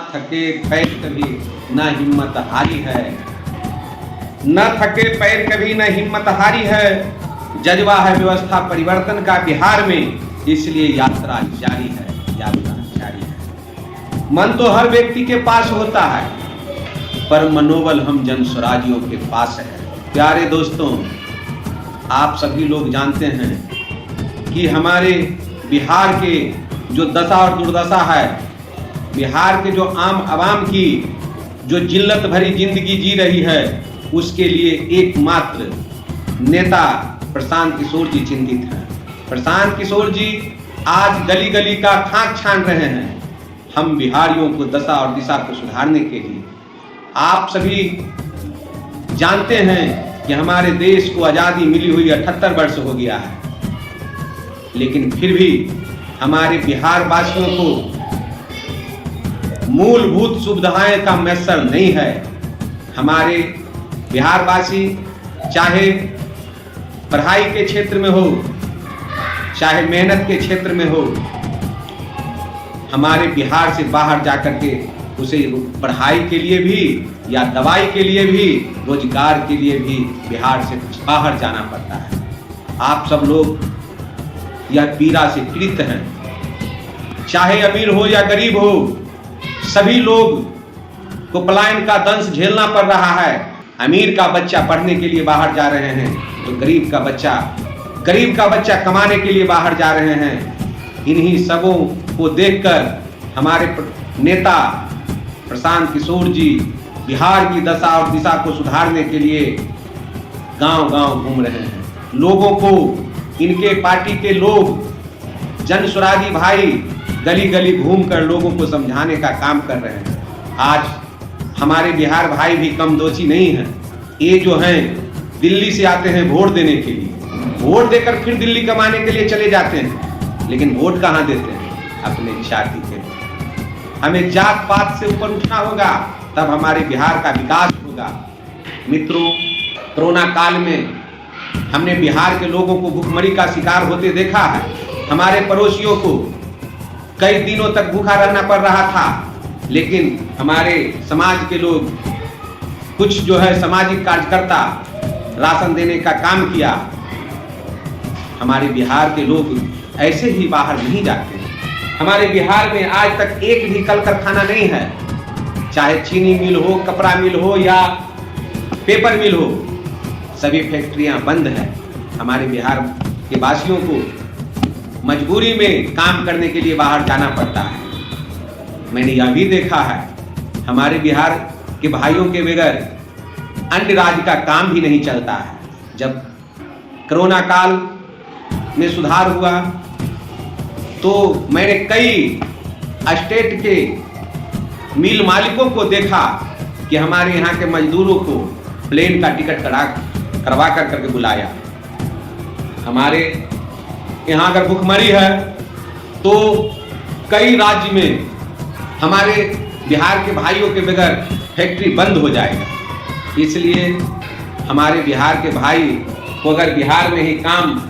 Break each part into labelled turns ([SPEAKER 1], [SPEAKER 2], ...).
[SPEAKER 1] थके पैर कभी न हिम्मत हारी है, न थके पैर कभी न हिम्मत हारी है। जज्बा है व्यवस्था परिवर्तन का बिहार में, इसलिए यात्रा जारी है, यात्रा जारी है। मन तो हर व्यक्ति के पास होता है, पर मनोबल हम जन स्वराजियों के पास है। प्यारे दोस्तों, आप सभी लोग जानते हैं कि हमारे बिहार के जो दशा और दुर्दशा है, बिहार के जो आम आवाम की जो जिल्लत भरी जिंदगी जी रही है, उसके लिए एकमात्र नेता प्रशांत किशोर जी चिंतित हैं। प्रशांत किशोर जी आज गली गली का खाक छान रहे हैं हम बिहारियों को दशा और दिशा को सुधारने के लिए। आप सभी जानते हैं कि हमारे देश को आज़ादी मिली हुई 78 वर्ष हो गया है, लेकिन फिर भी हमारे बिहार वासियों को मूलभूत सुविधाएं का मैसर नहीं है। हमारे बिहार वासी चाहे पढ़ाई के क्षेत्र में हो, चाहे मेहनत के क्षेत्र में हो, हमारे बिहार से बाहर जाकर के उसे पढ़ाई के लिए भी या दवाई के लिए भी, रोजगार के लिए भी बिहार से बाहर जाना पड़ता है। आप सब लोग यह पीड़ा से पीड़ित हैं, चाहे अमीर हो या गरीब हो, सभी लोग को पलायन का दंश झेलना पड़ रहा है। अमीर का बच्चा पढ़ने के लिए बाहर जा रहे हैं, तो गरीब का बच्चा कमाने के लिए बाहर जा रहे हैं। इन्हीं सबों को देखकर हमारे नेता प्रशांत किशोर जी बिहार की दशा और दिशा को सुधारने के लिए गांव-गांव घूम रहे हैं। लोगों को, इनके पार्टी के लोग, जन स्वराजी भाई गली गली घूमकर लोगों को समझाने का काम कर रहे हैं। आज हमारे बिहार भाई भी कम दोषी नहीं हैं। ये जो हैं दिल्ली से आते हैं वोट देने के लिए, वोट देकर फिर दिल्ली कमाने के लिए चले जाते हैं, लेकिन वोट कहाँ देते हैं? अपने जाति के। हमें जात पात से ऊपर उठना होगा, तब हमारे बिहार का विकास होगा। मित्रों, कोरोना काल में हमने बिहार के लोगों को भूखमरी का शिकार होते देखा है। हमारे पड़ोसियों को कई दिनों तक भूखा रहना पड़ रहा था, लेकिन हमारे समाज के लोग, कुछ जो है सामाजिक कार्यकर्ता राशन देने का काम किया। हमारे बिहार के लोग ऐसे ही बाहर नहीं जाते। हमारे बिहार में आज तक एक भी कल कारखाना नहीं है, चाहे चीनी मिल हो, कपड़ा मिल हो या पेपर मिल हो, सभी फैक्ट्रियां बंद हैं। हमारे बिहार के वासियों को मजबूरी में काम करने के लिए बाहर जाना पड़ता है। मैंने यह भी देखा है, हमारे बिहार के भाइयों के बगैर अन्य राज्य का काम भी नहीं चलता है। जब कोरोना काल में सुधार हुआ तो मैंने कई स्टेट के मिल मालिकों को देखा कि हमारे यहाँ के मजदूरों को प्लेन का टिकट करवा करके बुलाया। हमारे यहाँ अगर भूखमरी है तो कई राज्य में हमारे बिहार के भाइयों के बगैर फैक्ट्री बंद हो जाएगा। इसलिए हमारे बिहार के भाई को अगर बिहार में ही काम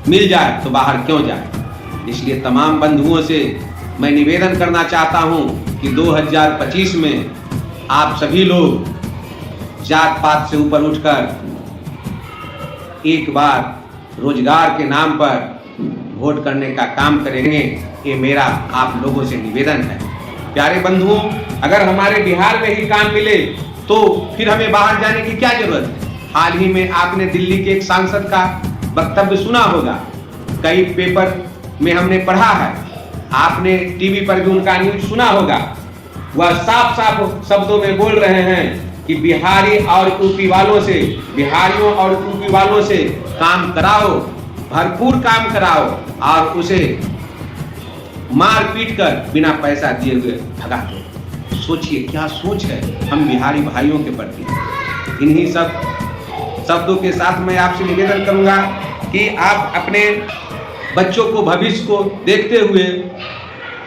[SPEAKER 1] मिल जाए तो बाहर क्यों जाए। इसलिए तमाम बंधुओं से मैं निवेदन करना चाहता हूं कि 2025 में आप सभी लोग जात पात से ऊपर उठकर एक बार रोजगार के नाम पर वोट करने का काम करेंगे। ये मेरा आप लोगों से निवेदन है। प्यारे बंधुओं, अगर हमारे बिहार में ही काम मिले तो फिर हमें बाहर जाने की क्या जरूरत है। हाल ही में आपने दिल्ली के एक सांसद का वक्तव्य सुना होगा, कई पेपर में हमने पढ़ा है, आपने टीवी पर भी उनका न्यूज सुना होगा। वह साफ साफ शब्दों में बोल रहे हैं कि बिहारी और यूपी वालों से, बिहारियों और यूपी वालों से काम कराओ, भरपूर काम कराओ और उसे मार पीट कर बिना पैसा दिए हुए भगा दो। सोचिए क्या सोच है हम बिहारी भाइयों के प्रति। इन्हीं सब शब्दों के साथ मैं आपसे निवेदन करूंगा कि आप अपने बच्चों को, भविष्य को देखते हुए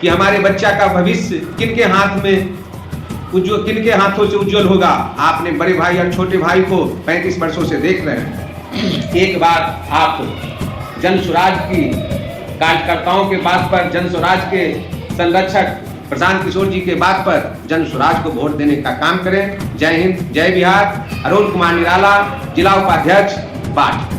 [SPEAKER 1] कि हमारे बच्चा का भविष्य किनके हाथ में उज्ज्वल, किनके हाथों से उज्जवल होगा। आपने बड़े भाई और छोटे भाई को 35 वर्षों से देख रहे हैं। एक बार आप जन स्वराज की कार्यकर्ताओं के बात पर, जन स्वराज के संरक्षक प्रशांत किशोर जी के बात पर जन स्वराज को वोट देने का काम करें। जय हिंद, जय बिहार। अरुण कुमार निराला, जिला उपाध्यक्ष, बाट।